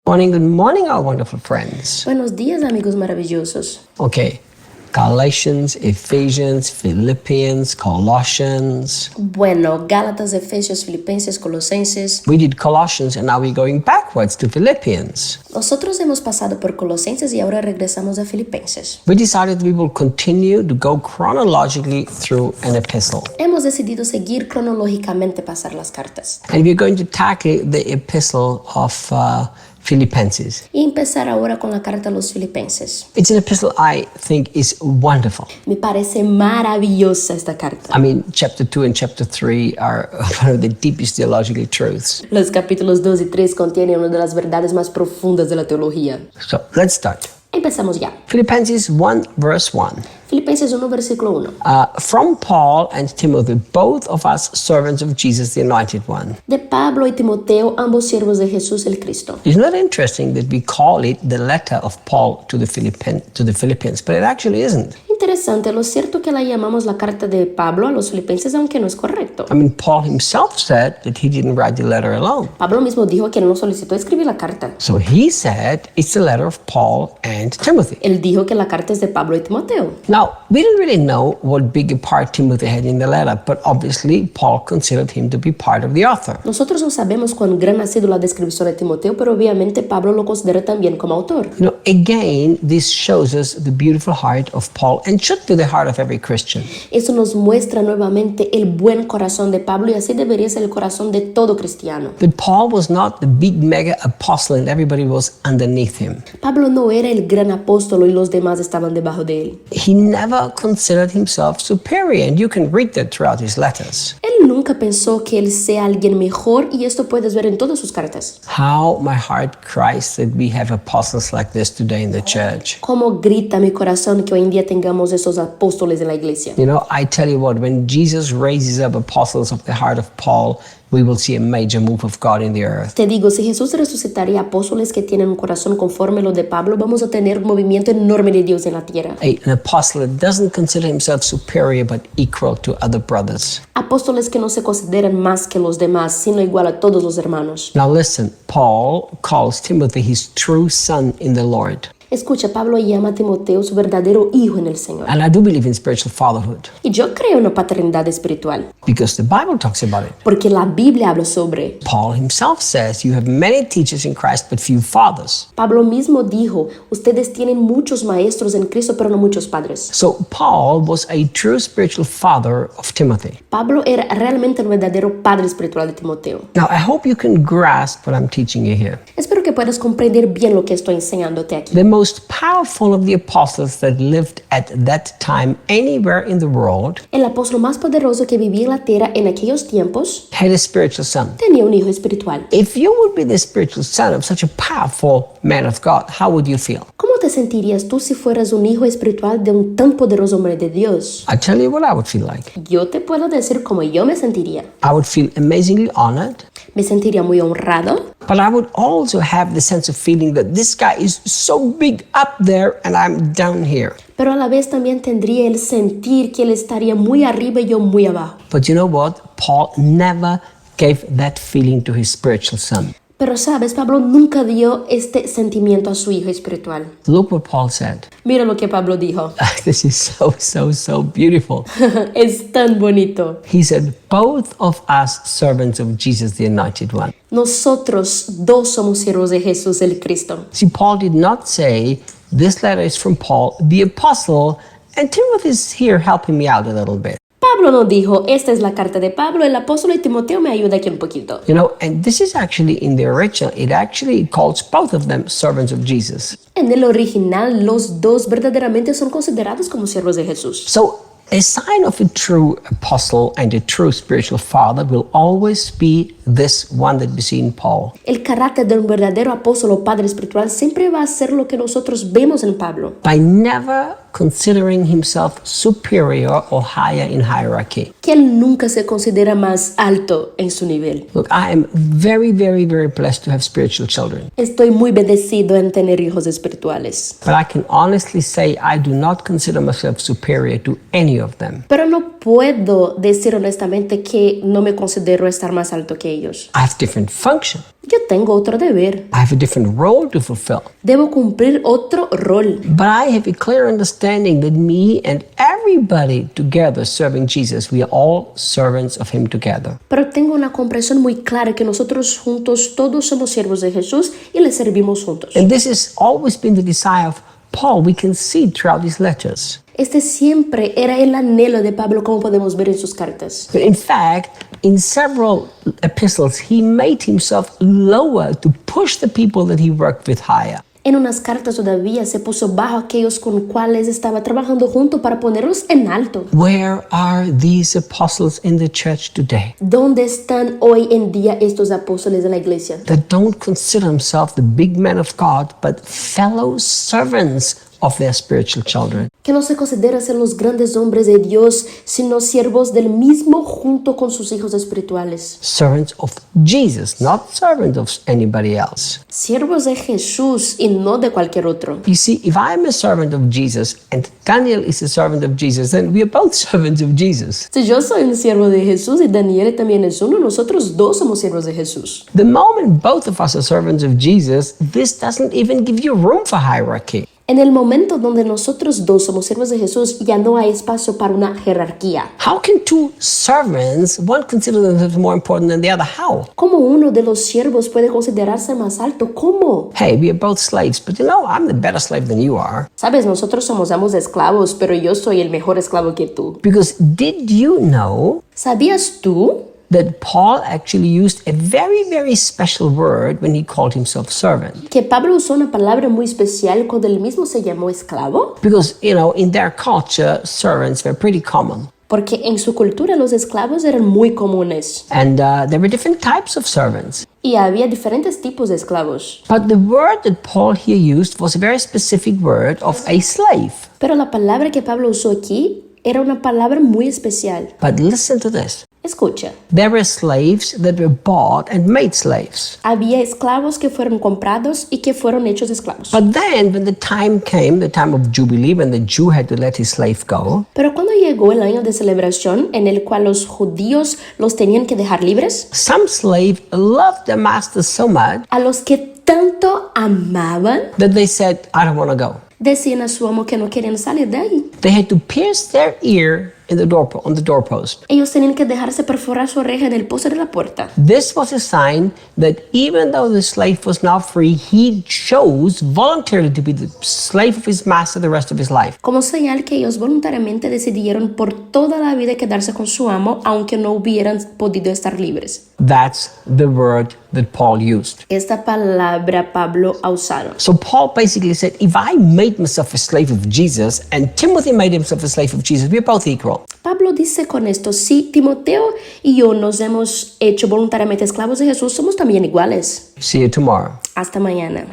Good morning, our wonderful friends. Buenos días, amigos maravillosos. Okay, Galatians, Ephesians, Philippians, Colossians. Bueno, Gálatas, Efesios, Filipenses, Colosenses. We did Colossians and now we're going backwards to Philippians. Nosotros hemos pasado por Colosenses y ahora regresamos a Filipenses. We decided we will continue to go chronologically through an epistle. Hemos decidido seguir cronológicamente pasar las cartas. And we're going to tackle the epistle of Filipenses. Y empezar ahora con la carta a los Filipenses. It's an epistle I think is wonderful. Me parece maravillosa esta carta. I mean, chapter 2 and chapter 3 are one of the deepest theological truths. Los capítulos 2 y 3 contienen una de las verdades más profundas de la teología. So let's start. Empezamos ya. Filipenses 1 verse 1. Filipenses 1, versículo 1. From Paul and Timothy, both of us servants of Jesus, the Anointed One. De Pablo y Timoteo, ambos siervos de Jesús el Cristo. It's not interesting that we call it the letter of Paul to the Philippians, but it actually isn't. Interesante, lo cierto que la llamamos la carta de Pablo a los Filipenses, aunque no es correcto. I mean, Paul himself said that he didn't write the letter alone. Pablo mismo dijo que no solicitó escribir la carta. So he said it's the letter of Paul and Timothy. Él dijo que la carta es de Pablo y Timoteo. Now, we don't really know what big a part Timothy had in the letter, but obviously Paul considered him to be part of the author. Nosotros no sabemos cuán gran ha sido la descripción de Timoteo, pero obviamente Pablo lo considera también como autor. You know, again, this shows us the beautiful heart of Paul and should be the heart of every Christian. Eso nos muestra nuevamente el buen corazón de Pablo y así debería ser el corazón de todo cristiano. But Paul was not the big mega apostle and everybody was underneath him. Pablo no era el gran apóstolo y los demás estaban debajo de él. He never considered himself superior, and you can read that throughout his letters. Él nunca pensó que él sea alguien mejor y esto puedes ver en todas sus cartas. How my heart cries that we have apostles like this today in the church. Cómo grita mi corazón que hoy en día tengamos esos apóstoles en la iglesia. You know, I tell you what, when Jesus raises up apostles of the heart of Paul, we will see a major move of God in the earth. Te digo, si Jesús resucitaría apóstoles que tienen un corazón conforme lo de Pablo, vamos a tener un movimiento enorme de Dios en la tierra. An apostle that doesn't consider himself superior but equal to other brothers. Apóstoles que no se consideran más que los demás, sino igual a todos los hermanos. Now listen, Paul calls Timothy his true son in the Lord. Escucha, Pablo llama a Timoteo su verdadero hijo en el Señor. And I do believe in spiritual fatherhood. Y yo creo en la paternidad espiritual. Because the Bible talks about it. Porque la Biblia habla sobre. Paul himself says, you have many teachers in Christ, but few fathers. Pablo mismo dijo, ustedes tienen muchos maestros en Cristo, pero no muchos padres. So Paul was a true spiritual father of Timothy. Pablo era realmente el verdadero padre espiritual de Timoteo. Now, I hope you can grasp what I'm teaching you here. Espero que puedas comprender bien lo que estoy enseñándote aquí. The most powerful of the apostles that lived at that time anywhere in the world El apóstol más poderoso que vivía en la tierra en aquellos tiempos had a spiritual son. tenía un hijo espiritual. If you would be the spiritual son of such a powerful man of God, how would you feel? ¿Cómo te sentirías tú si fueras un hijo espiritual de un tan poderoso hombre de Dios? I tell you what I would feel like. Yo te puedo decir cómo yo me sentiría. I would feel amazingly honored, Me sentiría muy honrado, but I would also have the sense of feeling that this guy is so big up there and I'm down here. pero a la vez también tendría el sentir que él estaría muy arriba y yo muy abajo. But you know what? Paul never gave that feeling to his spiritual son. Pero sabes, Pablo nunca dio este sentimiento a su hijo espiritual. Look what Paul said. Mira lo que Pablo dijo. This is so beautiful. Es tan bonito. He said, both of us servants of Jesus, the Anointed One. Nosotros dos somos siervos de Jesús el Cristo. See, Paul did not say, this letter is from Paul, the apostle, and Timothy's here helping me out a little bit. Pablo no dijo, esta es la carta de Pablo, el apóstol y Timoteo me ayuda aquí un poquito. You know, and this is actually in the original, it actually calls both of them servants of Jesus. En el original, los dos verdaderamente son considerados como siervos de Jesús. So, a sign of a true apostle and a true spiritual father will always be this one that we see in Paul. El carácter de un verdadero apóstol o padre espiritual siempre va a ser lo que nosotros vemos en Pablo. By never considering himself superior or higher in hierarchy. Que él nunca se considera más alto en su nivel. Look, I am very blessed to have spiritual children. Estoy muy bendecido en tener hijos espirituales. But I can honestly say I do not consider myself superior to any of them. Pero no puedo decir honestamente que no me considero estar más alto que ellos. I have different function. Yo tengo otro deber. I have a different role to fulfill. Debo cumplir otro rol. But I have a clear understanding that me and everybody together serving Jesus, we are all servants of Him together. Pero tengo una comprensión muy clara que nosotros juntos todos somos siervos de Jesús y le servimos juntos. And this has always been the desire of Paul. We can see it throughout these letters. Este siempre era el anhelo de Pablo, como podemos ver en sus cartas. But in fact, in several epistles, he made himself lower to push the people that he worked with higher. En unas cartas todavía se puso bajo aquellos con cuales estaba trabajando junto para ponerlos en alto. Where are these apostles in the church today ¿Dónde están hoy en día estos apóstoles de la iglesia? that don't consider themselves the big men of God, but fellow servants of their spiritual children? Que no se consideran ser los grandes hombres de Dios, sino siervos del mismo junto con sus hijos espirituales. Servants of Jesus, not servants of anybody else. Siervos de Jesús y no de cualquier otro. You see, if I'm a servant of Jesus and Daniel is a servant of Jesus, then we are both servants of Jesus. Si yo soy un siervo de Jesús y Daniel también es uno, nosotros dos somos siervos de Jesús. The moment both of us are servants of Jesus, this doesn't even give you room for hierarchy. En el momento donde nosotros dos somos siervos de Jesús, ya no hay espacio para una jerarquía. How can two servants, one consider themselves more important than the other? How? ¿Cómo uno de los siervos puede considerarse más alto? ¿Cómo? Hey, we are both slaves, but you know, I'm the better slave than you are. Sabes, nosotros somos amos de esclavos, pero yo soy el mejor esclavo que tú. Because did you know ¿Sabías tú that Paul actually used a very, very special word when he called himself servant? que Pablo usó una palabra muy especial cuando él mismo se llamó esclavo? Because, you know, in their culture, servants were pretty common. Porque en su cultura los esclavos eran muy comunes And there were different types of servants. y había diferentes tipos de esclavos. But the word that Paul here used was a very specific word of a slave. Pero la palabra que Pablo usó aquí era una palabra muy especial. But listen to this. Escucha, There were slaves that were bought and made slaves. había esclavos que fueron comprados y que fueron hechos esclavos. But then when the time came, the time of Jubilee, when the Jew had to let his slave go, Pero cuando llegó el año de celebración en el cual los judíos los tenían que dejar libres, some slave loved their master so much a los que tanto amaban, that they said, I don't want to go. decían a su amo que no querían salir de ahí. They had to pierce their ear in the on the doorpost. Ellos tenían que dejarse perforar su oreja en el poste de la puerta. This was a sign that even though the slave was now free, he chose voluntarily to be the slave of his master the rest of his life. Como señal que ellos voluntariamente decidieron por toda la vida quedarse con su amo, aunque no hubieran podido estar libres. That's the word that Paul used. Esta palabra Pablo ha usado. So Paul basically said, if I made myself a slave of Jesus and Timothy made himself a slave of Jesus, we're both equal. Pablo dice con esto, si Timoteo y yo nos hemos hecho voluntariamente esclavos de Jesús, somos también iguales. See you tomorrow. Hasta mañana.